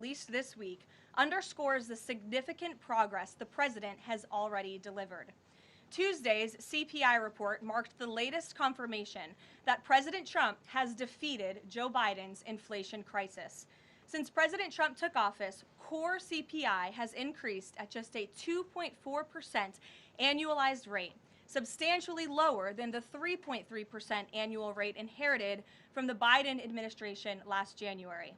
released this week underscores the significant progress the president has already delivered. Tuesday's CPI report marked the latest confirmation that President Trump has defeated Joe Biden's inflation crisis. Since President Trump took office, core CPI has increased at just a 2.4% annualized rate, substantially lower than the 3.3% annual rate inherited from the Biden administration last January.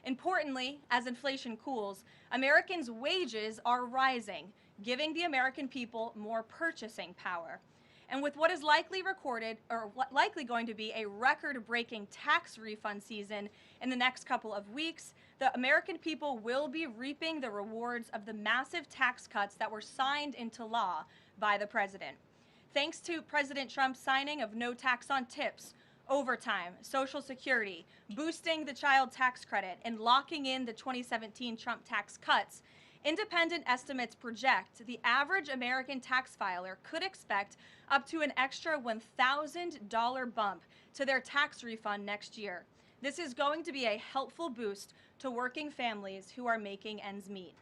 Importantly, as inflation cools, Americans' wages are rising, giving the American people more purchasing power. And with what is likely going to be a record-breaking tax refund season in the next couple of weeks, the American people will be reaping the rewards of the massive tax cuts that were signed into law by the president. Thanks to President Trump's signing of no tax on tips, overtime, Social Security, boosting the child tax credit, and locking in the 2017 Trump tax cuts, independent estimates project the average American tax filer could expect up to an extra $1,000 bump to their tax refund next year. This is going to be a helpful boost to working families who are making ends meet.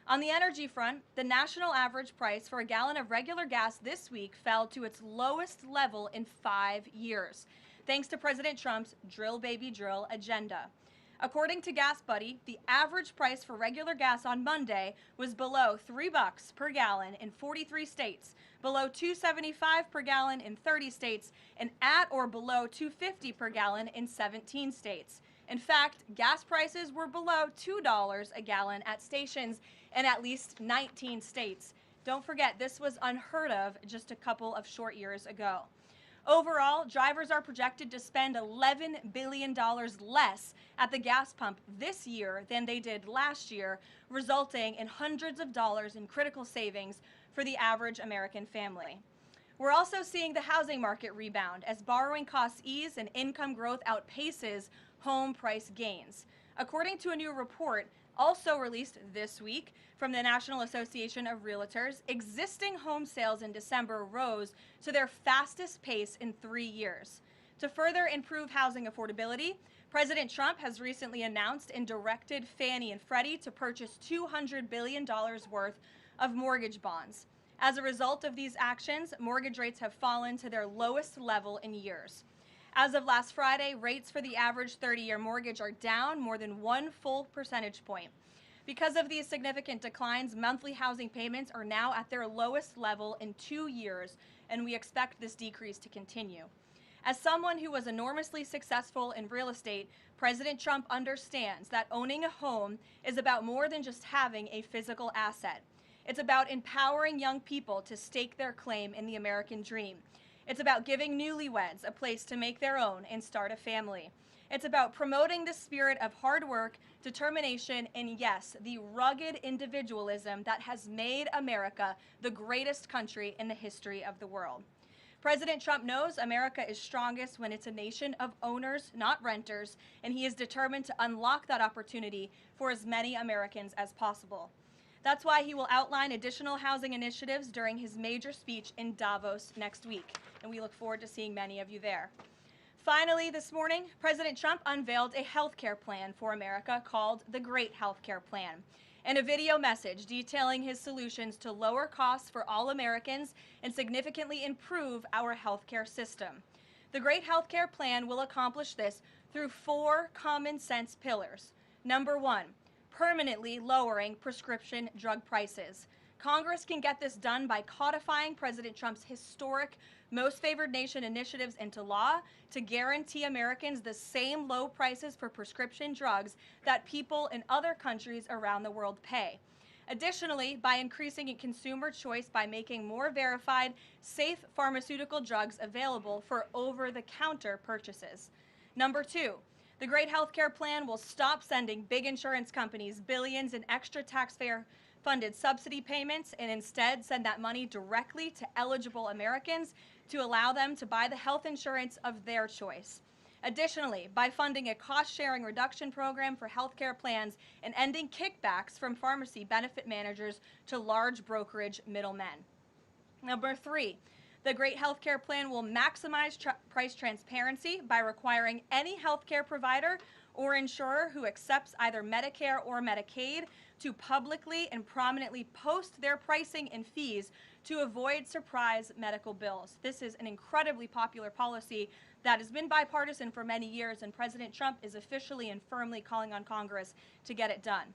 On the energy front, the national average price for a gallon of regular gas this week fell to its lowest level in 5 years, thanks to President Trump's drill baby drill agenda. According to Gas Buddy, the average price for regular gas on Monday was below $3 per gallon in 43 states, below $2.75 per gallon in 30 states, and at or below $2.50 per gallon in 17 states. In fact, gas prices were below $2 a gallon at stations in at least 19 states. Don't forget, this was unheard of just a couple of short years ago. Overall, drivers are projected to spend $11 billion less at the gas pump this year than they did last year, resulting in hundreds of dollars in critical savings for the average American family. We're also seeing the housing market rebound as borrowing costs ease and income growth outpaces home price gains. According to a new report, also released this week from the National Association of Realtors, existing home sales in December rose to their fastest pace in 3 years. To further improve housing affordability, President Trump has recently announced and directed Fannie and Freddie to purchase $200 billion worth of mortgage bonds. As a result of these actions, mortgage rates have fallen to their lowest level in years. As of last Friday, rates for the average 30-year mortgage are down more than 1 full percentage point. Because of these significant declines, monthly housing payments are now at their lowest level in 2 years, and we expect this decrease to continue. As someone who was enormously successful in real estate, President Trump understands that owning a home is about more than just having a physical asset. It's about empowering young people to stake their claim in the American dream. It's about giving newlyweds a place to make their own and start a family. It's about promoting the spirit of hard work, determination, and yes, the rugged individualism that has made America the greatest country in the history of the world. President Trump knows America is strongest when it's a nation of owners, not renters, and he is determined to unlock that opportunity for as many Americans as possible. That's why he will outline additional housing initiatives during his major speech in Davos next week, and we look forward to seeing many of you there. Finally, this morning, President Trump unveiled a health care plan for America called the Great Health Care Plan, and a video message detailing his solutions to lower costs for all Americans and significantly improve our health care system. The Great Health Care Plan will accomplish this through 4 common sense pillars. Number 1, permanently lowering prescription drug prices. Congress can get this done by codifying President Trump's historic Most Favored Nation initiatives into law to guarantee Americans the same low prices for prescription drugs that people in other countries around the world pay. Additionally, by increasing consumer choice by making more verified, safe pharmaceutical drugs available for over-the-counter purchases. Number 2, the Great Health Care Plan will stop sending big insurance companies billions in extra taxpayer-funded subsidy payments and instead send that money directly to eligible Americans to allow them to buy the health insurance of their choice. Additionally, by funding a cost-sharing reduction program for healthcare plans and ending kickbacks from pharmacy benefit managers to large brokerage middlemen. Number 3, the Great Healthcare Plan will maximize price transparency by requiring any healthcare provider or insurer who accepts either Medicare or Medicaid to publicly and prominently post their pricing and fees to avoid surprise medical bills. This is an incredibly popular policy that has been bipartisan for many years, and President Trump is officially and firmly calling on Congress to get it done.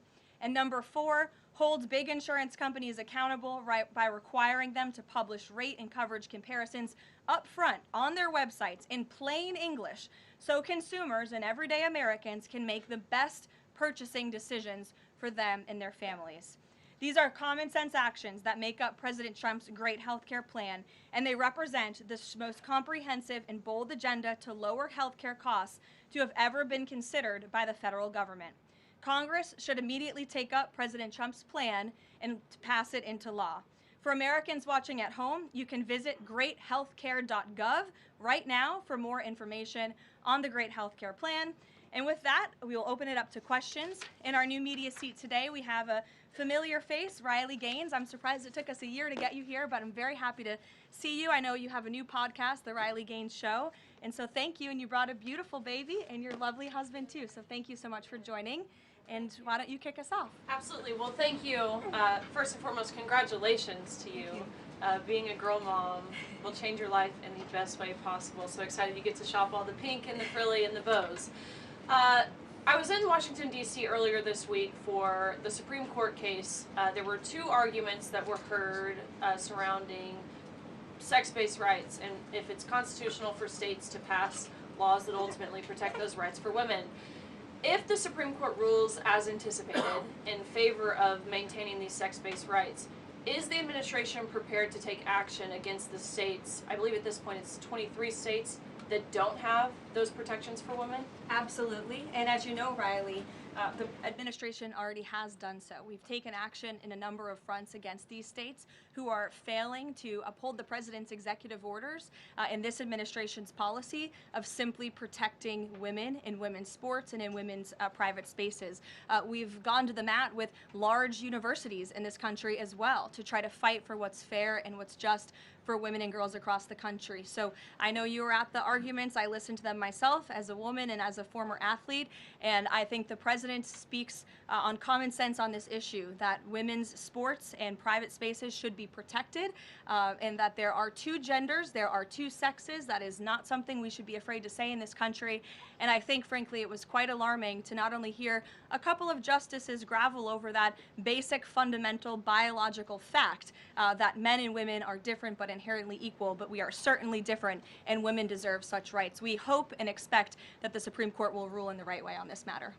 And number 4, holds big insurance companies accountable by requiring them to publish rate and coverage comparisons up front on their websites in plain English so consumers and everyday Americans can make the best purchasing decisions for them and their families. These are common sense actions that make up President Trump's great healthcare plan, and they represent the most comprehensive and bold agenda to lower healthcare costs to have ever been considered by the federal government. Congress should immediately take up President Trump's plan and pass it into law. For Americans watching at home, you can visit greathealthcare.gov right now for more information on the Great Healthcare Plan. And with that, we will open it up to questions. In our new media seat today, we have a familiar face, Riley Gaines. I'm surprised it took us a year to get you here, but I'm very happy to see you. I know you have a new podcast, The Riley Gaines Show. And so thank you. And you brought a beautiful baby and your lovely husband, too. So thank you so much for joining. And why don't you kick us off? Absolutely. Well, thank you. First and foremost, congratulations to you. Being a girl mom will change your life in the best way possible. So excited you get to shop all the pink and the frilly and the bows. I was in Washington, D.C. earlier this week for the Supreme Court case. There were 2 arguments that were heard surrounding sex-based rights and if it's constitutional for states to pass laws that ultimately protect those rights for women. If the Supreme Court rules as anticipated in favor of maintaining these sex-based rights, is the administration prepared to take action against the states? I believe at this point it's 23 states that don't have those protections for women? Absolutely. And as you know, Riley, the administration already has done so. We've taken action in a number of fronts against these states who are failing to uphold the president's executive orders and this administration's policy of simply protecting women in women's sports and in women's private spaces. We've gone to the mat with large universities in this country as well to try to fight for what's fair and what's just for women and girls across the country. So I know you were at the arguments. I listened to them myself as a woman and as a former athlete, and I think the president speaks on common sense on this issue, that women's sports and private spaces should be protected, and that there are 2 genders, there are 2 sexes. That is not something we should be afraid to say in this country. And I think, frankly, it was quite alarming to not only hear a couple of justices gravel over that basic, fundamental, biological fact that men and women are different but inherently equal, but we are certainly different, and women deserve such rights. We hope and expect that the Supreme Court will rule in the right way on this matter.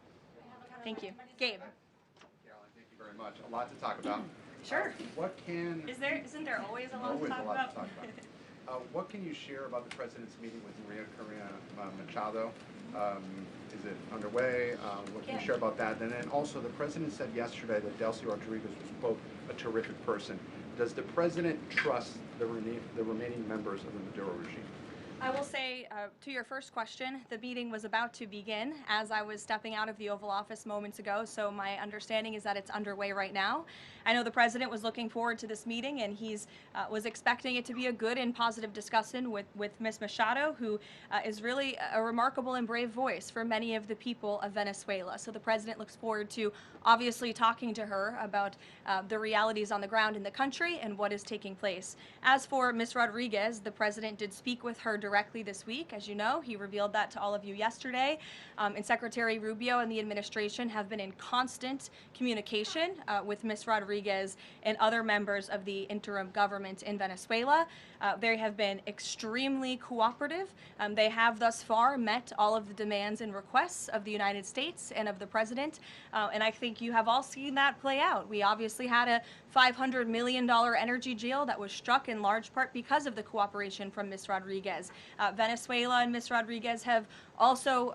Thank you. Gabe. Karoline, thank you very much. A lot to talk about. Sure. Isn't there always a lot to talk about? What can you share about the president's meeting with María Corina-Machado? Is it underway? What can you share about that? And then also, the president said yesterday that Delcy Rodriguez was, quote, a terrific person. Does the president trust the remaining members of the Maduro regime? I will say, to your first question, the meeting was about to begin as I was stepping out of the Oval Office moments ago, so my understanding is that it's underway right now. I know the president was looking forward to this meeting, and he's was expecting it to be a good and positive discussion with Ms. Machado, who is really a remarkable and brave voice for many of the people of Venezuela. So the president looks forward to obviously talking to her about the realities on the ground in the country and what is taking place. As for Ms. Rodriguez, the president did speak with her directly this week. As you know, he revealed that to all of you yesterday. And Secretary Rubio and the administration have been in constant communication with Ms. Rodriguez and other members of the interim government in Venezuela. They have been extremely cooperative. They have thus far met all of the demands and requests of the United States and of the president. And I think you have all seen that play out. We obviously had a $500 million energy deal that was struck in large part because of the cooperation from Ms. Rodriguez. Venezuela and Ms. Rodriguez have also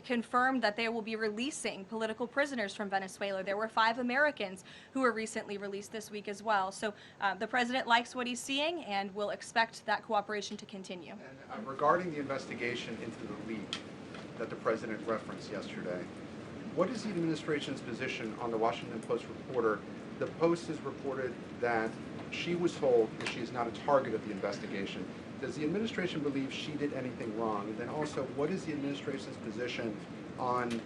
confirmed that they will be releasing political prisoners from Venezuela. There were 5 Americans who were recently released this week as well. So the president likes what he's seeing and will expect that cooperation to continue. And regarding the investigation into the leak that the president referenced yesterday, what is the administration's position on the Washington Post reporter? The Post has reported that she was told that she is not a target of the investigation. Does the administration believe she did anything wrong? And then also, what is the administration's position on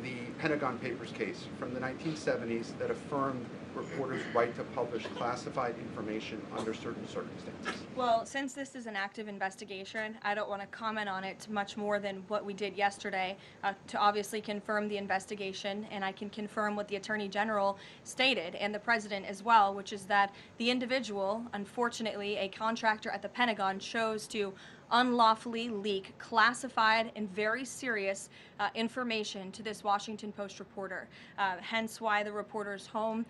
the Pentagon Papers case from the 1970s that affirmed reporters' right to publish classified information under certain circumstances? Well, since this is an active investigation, I don't want to comment on it much more than what we did yesterday to obviously confirm the investigation, and I can confirm what the Attorney General stated and the President as well, which is that the individual, unfortunately a contractor at the Pentagon, chose to unlawfully leak classified and very serious information to this Washington Post reporter. Hence why the reporter's home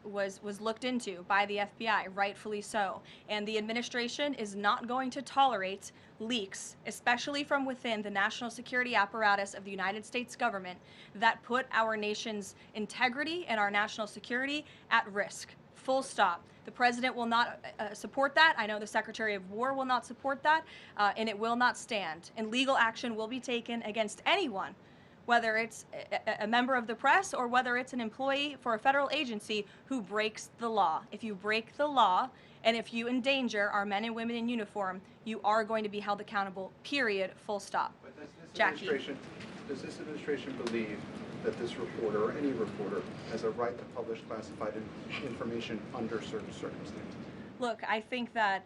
was looked into by the FBI, rightfully so. And the administration is not going to tolerate leaks, especially from within the national security apparatus of the United States government, that put our nation's integrity and our national security at risk. Full stop. The President will not support that. I know the Secretary of War will not support that, and it will not stand. And legal action will be taken against anyone, whether it's a member of the press or whether it's an employee for a federal agency who breaks the law. If you break the law and if you endanger our men and women in uniform, you are going to be held accountable, period, full stop. But Jackie. Does this administration believe that this reporter or any reporter has a right to publish classified information under certain circumstances? Look, I think that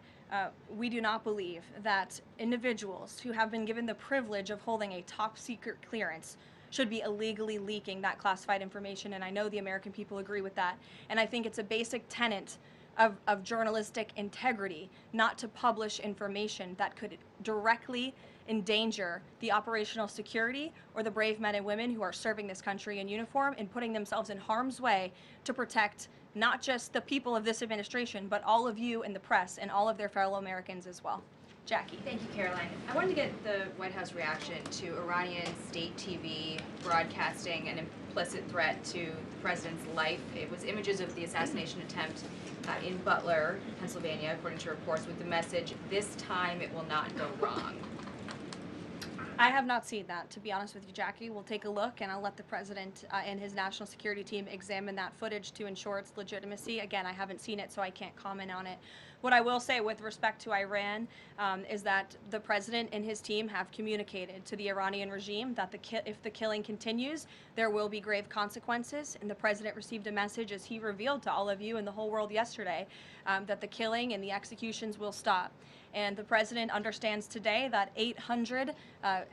we do not believe that individuals who have been given the privilege of holding a top secret clearance should be illegally leaking that classified information, and I know the American people agree with that. And I think it's a basic tenet of journalistic integrity not to publish information that could directly endanger the operational security or the brave men and women who are serving this country in uniform and putting themselves in harm's way to protect not just the people of this administration, but all of you in the press and all of their fellow Americans as well. Jackie. Thank you, Karoline. I wanted to get the White House reaction to Iranian state TV broadcasting an implicit threat to the president's life. It was images of the assassination attempt in Butler, Pennsylvania, according to reports, with the message, "This time it will not go wrong." I have not seen that, to be honest with you, Jackie. We'll take a look, and I'll let the President and his national security team examine that footage to ensure its legitimacy. Again, I haven't seen it, so I can't comment on it. What I will say with respect to Iran is that the President and his team have communicated to the Iranian regime that if the killing continues, there will be grave consequences. And the President received a message, as he revealed to all of you and the whole world yesterday, that the killing and the executions will stop. And the President understands today that 800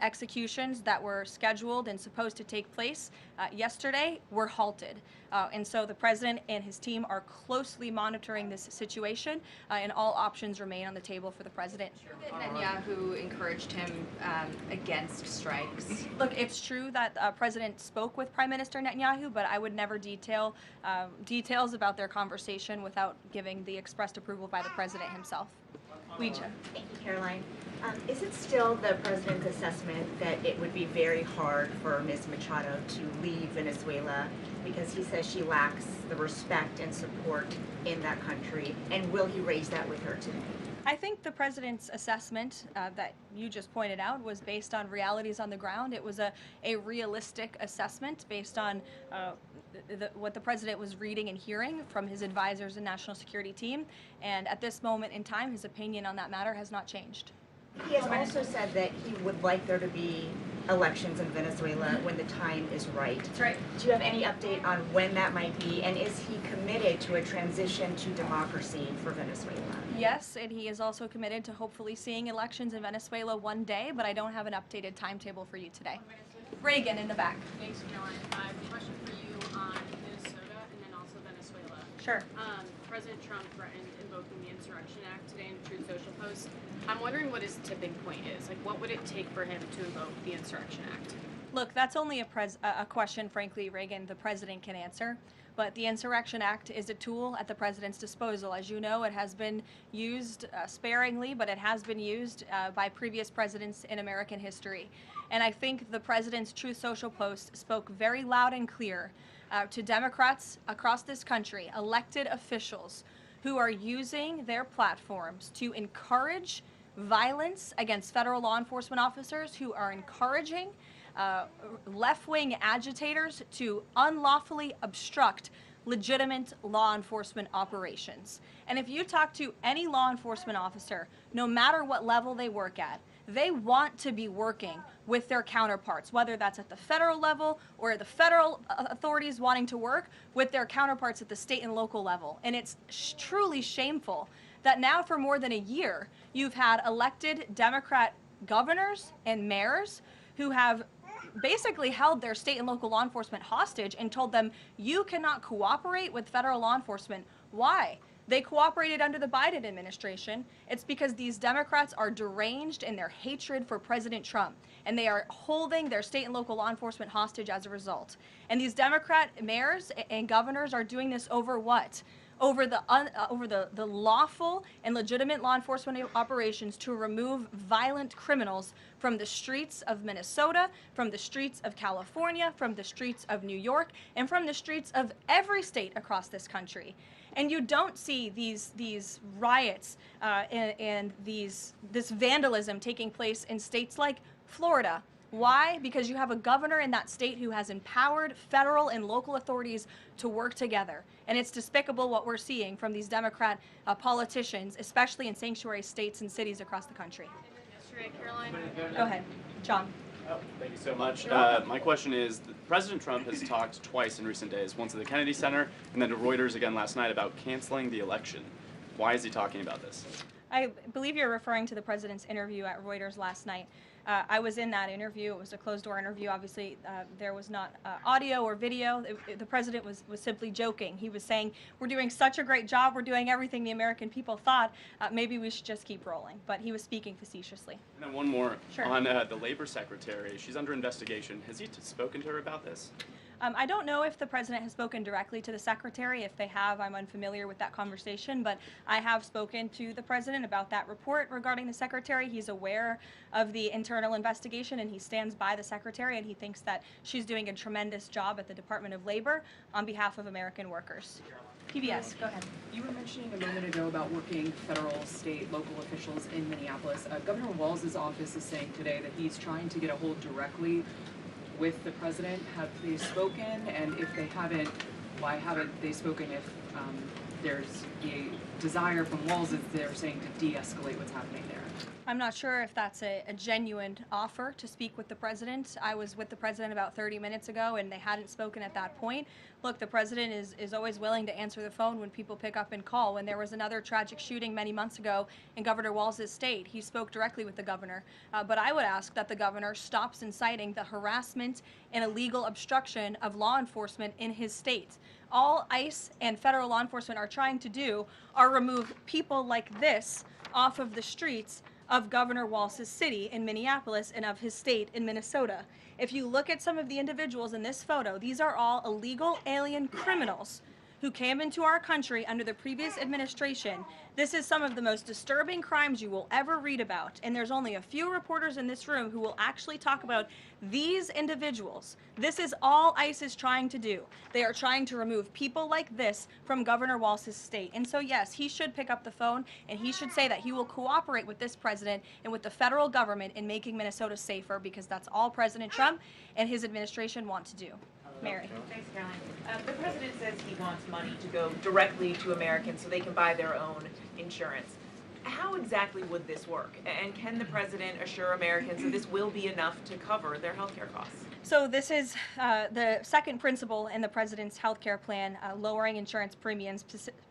executions that were scheduled and supposed to take place yesterday were halted. And so the President and his team are closely monitoring this situation, and all options remain on the table for the President. That Netanyahu encouraged him against strikes. Look, it's true that President spoke with Prime Minister Netanyahu, but I would never detail details about their conversation without giving the expressed approval by the President himself. Ouija. Thank you, Karoline. Is it still the President's assessment that it would be very hard for Ms. Machado to leave Venezuela because he says she lacks the respect and support in that country? And will he raise that with her today? I think the President's assessment that you just pointed out was based on realities on the ground. It was a realistic assessment based on what the President was reading and hearing from his advisors and national security team. And at this moment in time, his opinion on that matter has not changed. He has also said that he would like there to be elections in Venezuela when the time is right. That's right. Do you have any update on when that might be? And is he committed to a transition to democracy for Venezuela? Yes, and he is also committed to hopefully seeing elections in Venezuela one day, but I don't have an updated timetable for you today. Reagan in the back. Thanks, Caroline. I have a question for you on Minnesota and then also Venezuela. Sure. President Trump threatened invoking the Insurrection Act today in a Truth Social post. I'm wondering what his tipping point is. Like, what would it take for him to invoke the Insurrection Act? Look, that's only a question, frankly, Reagan, the President can answer. But the Insurrection Act is a tool at the President's disposal. As you know, it has been used sparingly, but it has been used by previous presidents in American history. And I think the President's Truth Social post spoke very loud and clear to Democrats across this country, elected officials who are using their platforms to encourage violence against federal law enforcement officers, who are encouraging left-wing agitators to unlawfully obstruct legitimate law enforcement operations. And if you talk to any law enforcement officer, no matter what level they work at, They want to be working with their counterparts, whether that's at the federal level or the federal authorities wanting to work with their counterparts at the state and local level. And it's truly shameful that now for more than a year, you've had elected Democrat governors and mayors who have basically held their state and local law enforcement hostage and told them, you cannot cooperate with federal law enforcement. Why? They cooperated under the Biden administration. It's because these Democrats are deranged in their hatred for President Trump, and they are holding their state and local law enforcement hostage as a result. And these Democrat mayors and governors are doing this over what? Over the lawful and legitimate law enforcement operations to remove violent criminals from the streets of Minnesota, from the streets of California, from the streets of New York, and from the streets of every state across this country. And you don't see these riots and this vandalism taking place in states like Florida. Why? Because you have a governor in that state who has empowered federal and local authorities to work together. And it's despicable what we're seeing from these Democrat politicians, especially in sanctuary states and cities across the country. Yesterday, Caroline. Go ahead, John. Oh, thank you so much. My question is, President Trump has talked twice in recent days, once at the Kennedy Center and then to Reuters again last night about canceling the election. Why is he talking about this? I believe you're referring to the president's interview at Reuters last night. I was in that interview. It was a closed-door interview. Obviously, there was not audio or video. The president was simply joking. He was saying, we're doing such a great job. We're doing everything the American people thought. Maybe we should just keep rolling. But he was speaking facetiously. And then one more. Sure. On the labor secretary. She's under investigation. Has he spoken to her about this? I don't know if the president has spoken directly to the secretary. If they have, I'm unfamiliar with that conversation, but I have spoken to the president about that report regarding the secretary. He's aware of the internal investigation, and he stands by the secretary, and he thinks that she's doing a tremendous job at the Department of Labor on behalf of American workers. PBS, go ahead. You were mentioning a moment ago about working federal, state, local officials in Minneapolis. Governor Walz's office is saying today that he's trying to get a hold directly with the president. Have they spoken? And if they haven't, why haven't they spoken if there's a desire from Walz, as they're saying, to de-escalate what's happening there? I'm not sure if that's a genuine offer to speak with the president. I was with the president about 30 minutes ago, and they hadn't spoken at that point. Look, the president is always willing to answer the phone when people pick up and call. When there was another tragic shooting many months ago in Governor Walz's state, he spoke directly with the governor. But I would ask that the governor stops inciting the harassment and illegal obstruction of law enforcement in his state. All ICE and federal law enforcement are trying to do are remove people like this off of the streets of Governor Walz's city in Minneapolis and of his state in Minnesota. If you look at some of the individuals in this photo, these are all illegal alien criminals who came into our country under the previous administration. This is some of the most disturbing crimes you will ever read about, and there's only a few reporters in this room who will actually talk about these individuals. This is all ICE is trying to do. They are trying to remove people like this from Governor Walz's state. And so yes, he should pick up the phone, and he should say that he will cooperate with this president and with the federal government in making Minnesota safer, because that's all President Trump and his administration want to do. Mary. Thanks, Caroline. The president says he wants money to go directly to Americans so they can buy their own insurance. How exactly would this work? And can the president assure Americans that this will be enough to cover their health care costs? So this is the second principle in the president's health care plan, lowering insurance premiums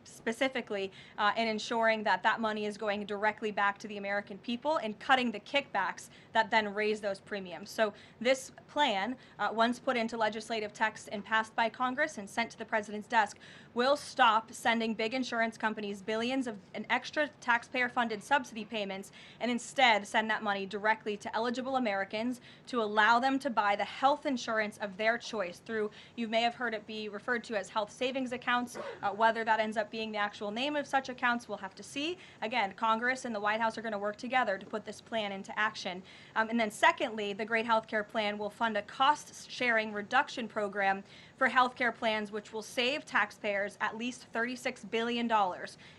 specifically and ensuring that that money is going directly back to the American people and cutting the kickbacks that then raise those premiums. So this plan, once put into legislative text and passed by Congress and sent to the president's desk, will stop sending big insurance companies billions of an extra taxpayer-funded subsidy payments and instead send that money directly to eligible Americans to allow them to buy the health insurance of their choice through, you may have heard it be referred to as health savings accounts. Whether that ends up being the actual name of such accounts, we'll have to see. Again, Congress and the White House are going to work together to put this plan into action. And then secondly, the Great Health Care Plan will fund a cost-sharing reduction program for health care plans, which will save taxpayers at least $36 billion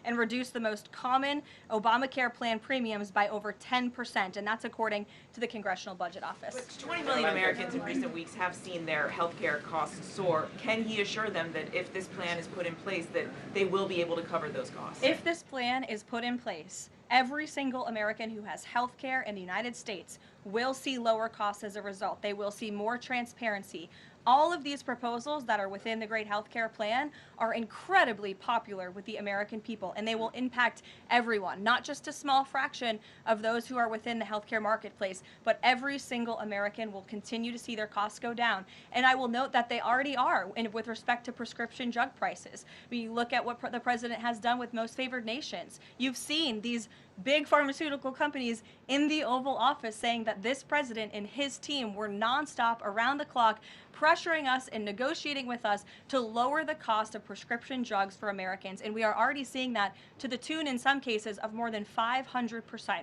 and reduce the most common Obamacare plan premiums by over 10%, and that's according to the Congressional Budget Office. But 20 million Americans in recent weeks have seen their health care costs soar. Can he assure them that if this plan is put in place, that they will be able to cover those costs? If this plan is put in place, every single American who has health care in the United States will see lower costs as a result. They will see more transparency. All of these proposals that are within the Great Healthcare Plan are incredibly popular with the American people, and they will impact everyone, not just a small fraction of those who are within the healthcare marketplace, but every single American will continue to see their costs go down. And I will note that they already are with respect to prescription drug prices. When you look at what the president has done with most favored nations, you've seen these big pharmaceutical companies in the Oval Office saying that this president and his team were nonstop, around the clock, pressuring us and negotiating with us to lower the cost of prescription drugs for Americans. And we are already seeing that to the tune, in some cases, of more than 500%.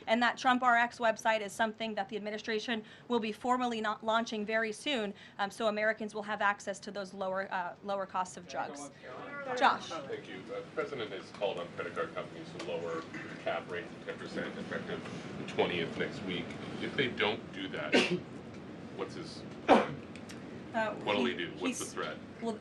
And that Trump RX website is something that the administration will be formally not launching very soon, so Americans will have access to those lower costs of drugs. Josh. Thank you. The president has called on credit card companies to lower the cap rate to 10% effective the 20th next week. If they don't do that, what's his what'll he do? What's the threat? Well,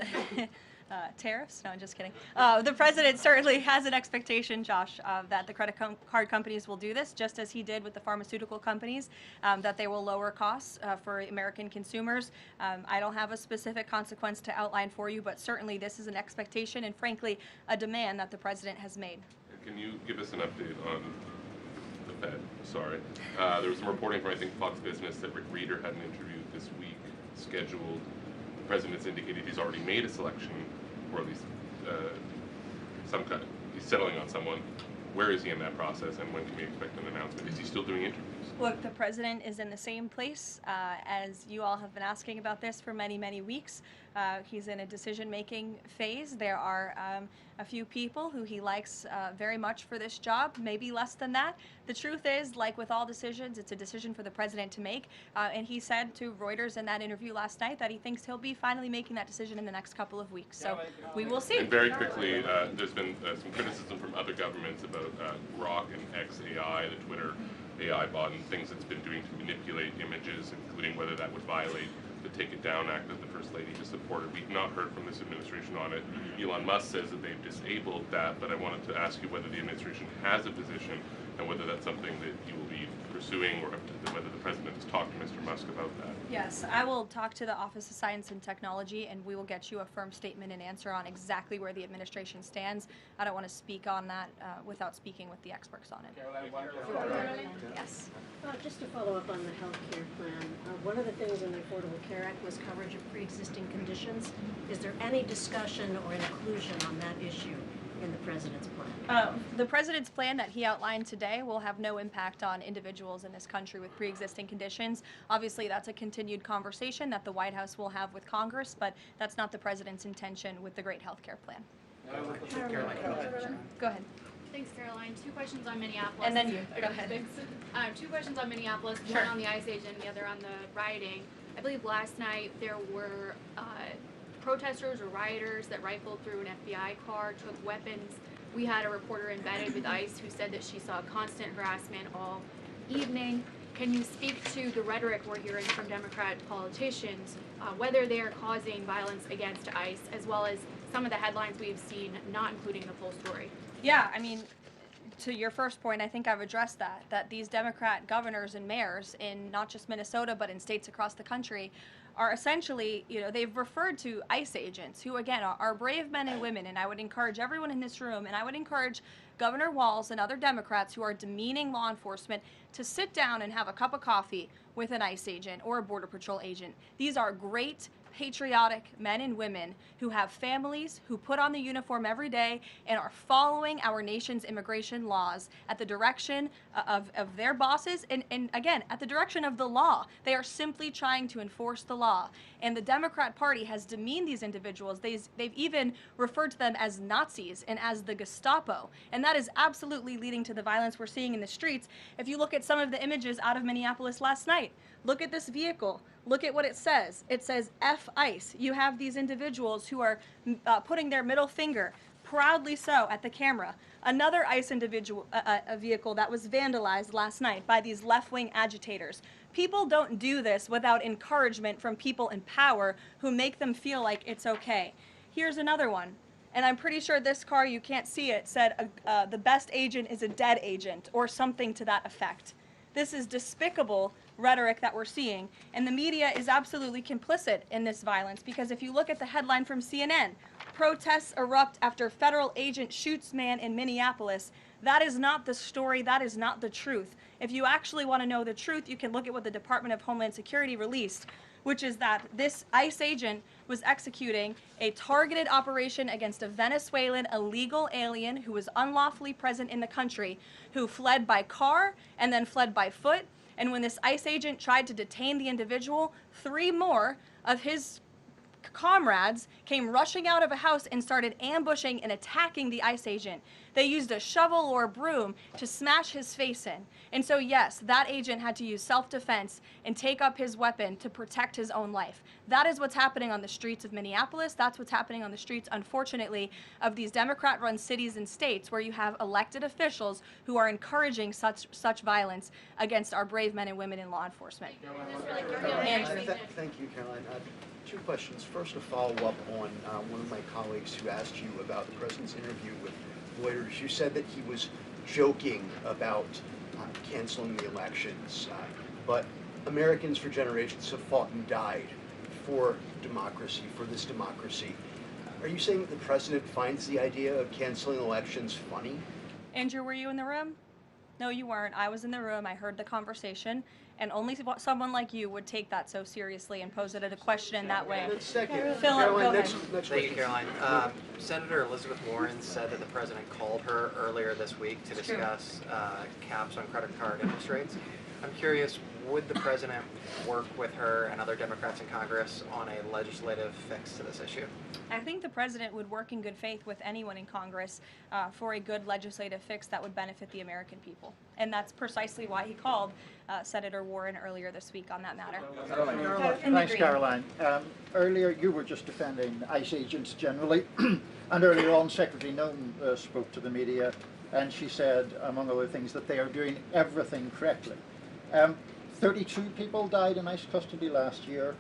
tariffs? No, I'm just kidding. The president certainly has an expectation, Josh, that the credit card companies will do this, just as he did with the pharmaceutical companies, that they will lower costs for American consumers. I don't have a specific consequence to outline for you, but certainly this is an expectation and, frankly, a demand that the president has made. And can you give us an update on the Fed? Sorry. There was some reporting from, I think, Fox Business that Rick Reeder had an interview this week scheduled. The president's indicated he's already made a selection, or at least he's settling on someone. Where is he in that process, and when can we expect an announcement? Is he still doing interviews? Look, the president is in the same place as you all have been asking about this for many, many weeks. He's in a decision-making phase. There are a few people who he likes very much for this job, maybe less than that. The truth is, like with all decisions, it's a decision for the president to make. And he said to Reuters in that interview last night that he thinks he'll be finally making that decision in the next couple of weeks. So we will see. And very quickly, there's been some criticism from other governments about Grok and XAI, the Twitter AI bot, and things it's been doing to manipulate images, including whether that would violate the Take It Down Act that the First Lady has supported. We've not heard from this administration on it. Elon Musk says that they've disabled that, but I wanted to ask you whether the administration has a position and whether that's something that you will be pursuing, or whether the president has talked to Mr. Musk about that. Yes, I will talk to the Office of Science and Technology, and we will get you a firm statement and answer on exactly where the administration stands. I don't want to speak on that without speaking with the experts on it. Karoline? Yes. Just to follow up on the health care plan, one of the things in the Affordable Care Act was coverage of pre-existing conditions. Is there any discussion or inclusion on that issue in the president's plan? The president's plan that he outlined today will have no impact on individuals in this country with pre-existing conditions. Obviously, that's a continued conversation that the White House will have with Congress, but that's not the president's intention with the Great Health Care Plan. Go ahead. Thanks, Caroline. Two questions on Minneapolis. And then you. Go ahead. Thanks. Two questions on Minneapolis, Sure. one on the ICE agent, the other on the rioting. I believe last night there were protesters or rioters that rifled through an FBI car, took weapons. We had a reporter embedded with ICE who said that she saw constant harassment all evening. Can you speak to the rhetoric we're hearing from Democrat politicians, whether they are causing violence against ICE, as well as some of the headlines we've seen, not including the full story? Yeah, I mean, to your first point, I think I've addressed that these Democrat governors and mayors in not just Minnesota, but in states across the country are essentially, they've referred to ICE agents who, again, are brave men and women. And I would encourage everyone in this room, and I would encourage Governor Walz and other Democrats who are demeaning law enforcement to sit down and have a cup of coffee with an ICE agent or a Border Patrol agent. These are great, patriotic men and women who have families, who put on the uniform every day and are following our nation's immigration laws at the direction of their bosses and again, at the direction of the law. They are simply trying to enforce the law. And the Democrat Party has demeaned these individuals. They've even referred to them as Nazis and as the Gestapo. And that is absolutely leading to the violence we're seeing in the streets. If you look at some of the images out of Minneapolis last night, look at this vehicle. Look at what it says. It says F ICE. You have these individuals who are putting their middle finger, proudly so, at the camera. Another ICE individual, a vehicle that was vandalized last night by these left-wing agitators. People don't do this without encouragement from people in power who make them feel like it's okay. Here's another one. And I'm pretty sure this car, you can't see it, said the best agent is a dead agent, or something to that effect. This is despicable rhetoric that we're seeing, and the media is absolutely complicit in this violence, because if you look at the headline from CNN, protests erupt after federal agent shoots man in Minneapolis, that is not the story, that is not the truth. If you actually want to know the truth, you can look at what the Department of Homeland Security released, which is that this ICE agent was executing a targeted operation against a Venezuelan illegal alien who was unlawfully present in the country, who fled by car and then fled by foot. And when this ICE agent tried to detain the individual, 3 more of his comrades came rushing out of a house and started ambushing and attacking the ICE agent. They used a shovel or a broom to smash his face in. And so yes, that agent had to use self-defense and take up his weapon to protect his own life. That is what's happening on the streets of Minneapolis. That's what's happening on the streets, unfortunately, of these Democrat-run cities and states where you have elected officials who are encouraging such violence against our brave men and women in law enforcement. Andrew. Thank you, Caroline. 2 questions. First, a follow-up on one of my colleagues who asked you about the president's interview with Reuters. You said that he was joking about canceling the elections, but Americans for generations have fought and died for democracy, for this democracy. Are you saying that the president finds the idea of canceling elections funny? Andrew, were you in the room? No, you weren't. I was in the room. I heard the conversation. And only someone like you would take that so seriously and pose it as a question in that way. Second, Philip, go ahead. Thank you, Caroline. Senator Elizabeth Warren said that the president called her earlier this week to discuss caps on credit card interest rates. I'm curious, would the president work with her and other Democrats in Congress on a legislative fix to this issue? I think the president would work in good faith with anyone in Congress for a good legislative fix that would benefit the American people. And that's precisely why he called Senator Warren earlier this week on that matter. Thanks, Caroline. Earlier you were just defending ICE agents generally, and earlier on Secretary Nome spoke to the media, and she said, among other things, that they are doing everything correctly. 32 people died in ICE custody last year.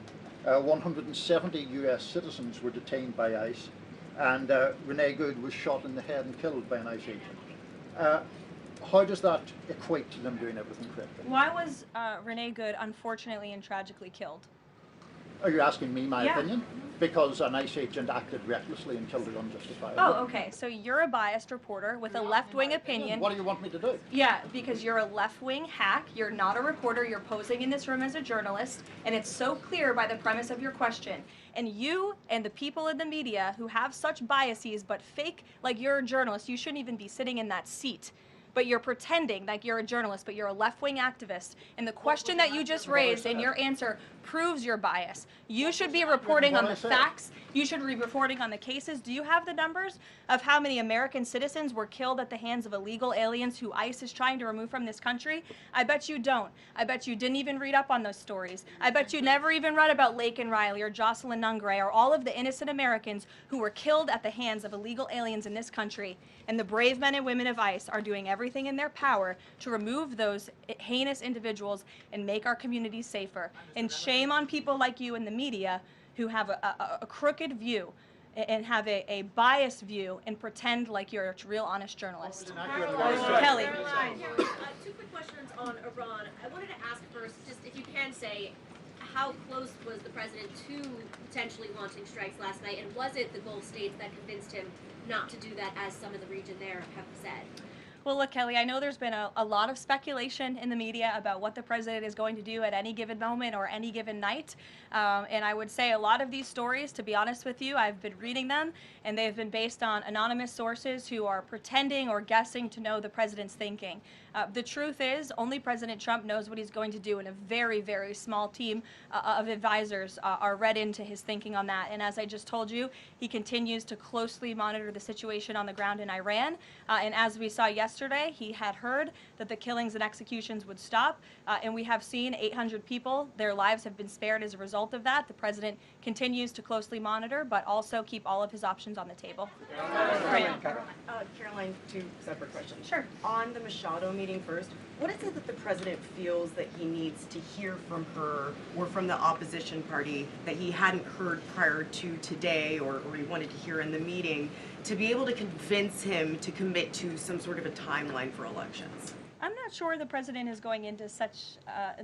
170 US citizens were detained by ICE, and Renee Good was shot in the head and killed by an ICE agent. How does that equate to them doing everything correctly? Why was Renee Good unfortunately and tragically killed? Are you asking me my opinion? Because an ICE agent acted recklessly and killed her unjustifiably. Oh, okay. So you're a biased reporter with a left-wing opinion. What do you want me to do? Yeah, because you're a left-wing hack. You're not a reporter. You're posing in this room as a journalist, and it's so clear by the premise of your question. And you and the people in the media who have such biases but fake like you're a journalist, you shouldn't even be sitting in that seat. But you're pretending like you're a journalist, but you're a left-wing activist. And the question that you just raised and your answer proves your bias. You should be reporting on the facts. You should be reporting on the cases. Do you have the numbers of how many American citizens were killed at the hands of illegal aliens who ICE is trying to remove from this country? I bet you don't. I bet you didn't even read up on those stories. I bet you never even read about Laken Riley or Jocelyn Nungray or all of the innocent Americans who were killed at the hands of illegal aliens in this country. And the brave men and women of ICE are doing everything in their power to remove those heinous individuals and make our communities safer. And shame on people like you in the media who have a crooked view and have a biased view and pretend like you're a real honest journalist. Kelly. 2 quick questions on Iran. I wanted to ask first, just if you can say, how close was the president to potentially launching strikes last night, and was it the Gulf states that convinced him not to do that, as some of the region there have said? Well, look, Kelly, I know there's been a lot of speculation in the media about what the president is going to do at any given moment or any given night. And I would say a lot of these stories, to be honest with you, I've been reading them, and they've been based on anonymous sources who are pretending or guessing to know the president's thinking. The truth is, only President Trump knows what he's going to do, and a very, very small team of advisors are read into his thinking on that. And as I just told you, he continues to closely monitor the situation on the ground in Iran. And as we saw yesterday, yesterday. He had heard that the killings and executions would stop, and we have seen 800 people, their lives have been spared as a result of that. The president continues to closely monitor, but also keep all of his options on the table. Karoline, two separate questions. Sure. On the Machado meeting first, what is it that the president feels that he needs to hear from her or from the opposition party that he hadn't heard prior to today, or he wanted to hear in the meeting, to be able to convince him to commit to some sort of a timeline for elections? I'm not sure the president is going into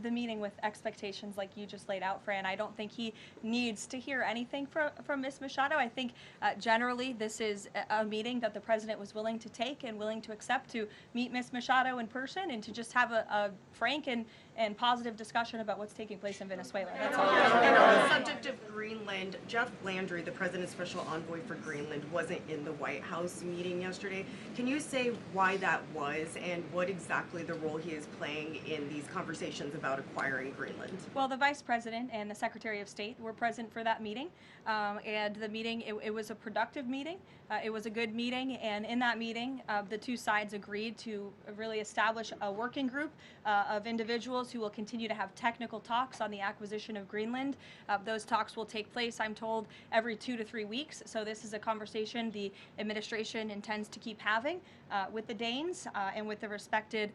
the meeting with expectations like you just laid out, Fran. I don't think he needs to hear anything from Ms. Machado. I think generally this is a meeting that the president was willing to take and willing to accept, to meet Ms. Machado in person and to just have a frank and positive discussion about what's taking place in Venezuela. That's all. And on the subject of Greenland, Jeff Landry, the president's special envoy for Greenland, wasn't in the White House meeting yesterday. Can you say why that was and what exactly the role he is playing in these conversations about acquiring Greenland? Well, the Vice President and the Secretary of State were present for that meeting, and the meeting, it was a productive meeting. It was a good meeting, and in that meeting, the two sides agreed to really establish a working group of individuals who will continue to have technical talks on the acquisition of Greenland. Those talks will take place, I'm told, every 2 to 3 weeks, so this is a conversation the administration intends to keep having with the Danes and with the respected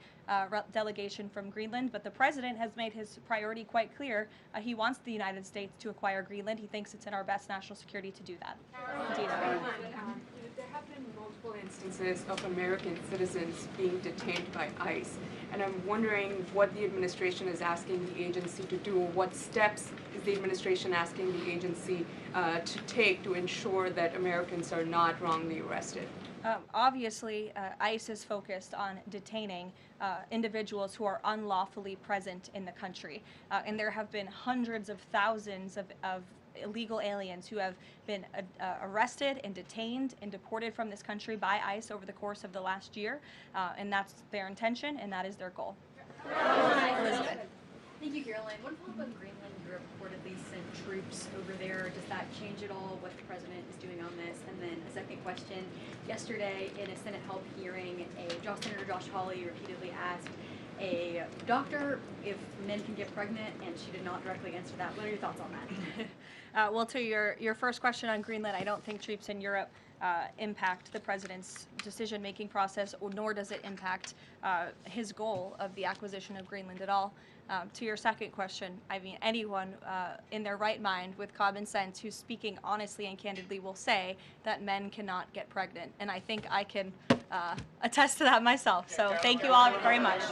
delegation from Greenland. But the president has made his priority quite clear. He wants the United States to acquire Greenland. He thinks it's in our best national security to do that. Indeed. There have been multiple instances of American citizens being detained by ICE, and I'm wondering what the administration is asking the agency to do. What steps is the administration asking the agency to take to ensure that Americans are not wrongly arrested? Obviously, ICE is focused on detaining individuals who are unlawfully present in the country. And there have been hundreds of thousands of illegal aliens who have been arrested and detained and deported from this country by ICE over the course of the last year. And that's their intention, and that is their goal. Elizabeth. Thank you, Caroline. One follow-up on Greenland. Europe reportedly sent troops over there. Does that change at all what the president is doing on this? And then a second question. Yesterday, in a Senate help hearing, Senator Josh Hawley repeatedly asked a doctor if men can get pregnant, and she did not directly answer that. What are your thoughts on that? Well, to your first question on Greenland, I don't think troops in Europe impact the president's decision-making process, nor does it impact his goal of the acquisition of Greenland at all. To your second question, I mean, anyone in their right mind with common sense who's speaking honestly and candidly will say that men cannot get pregnant. And I think I can attest to that myself. So thank you all very much.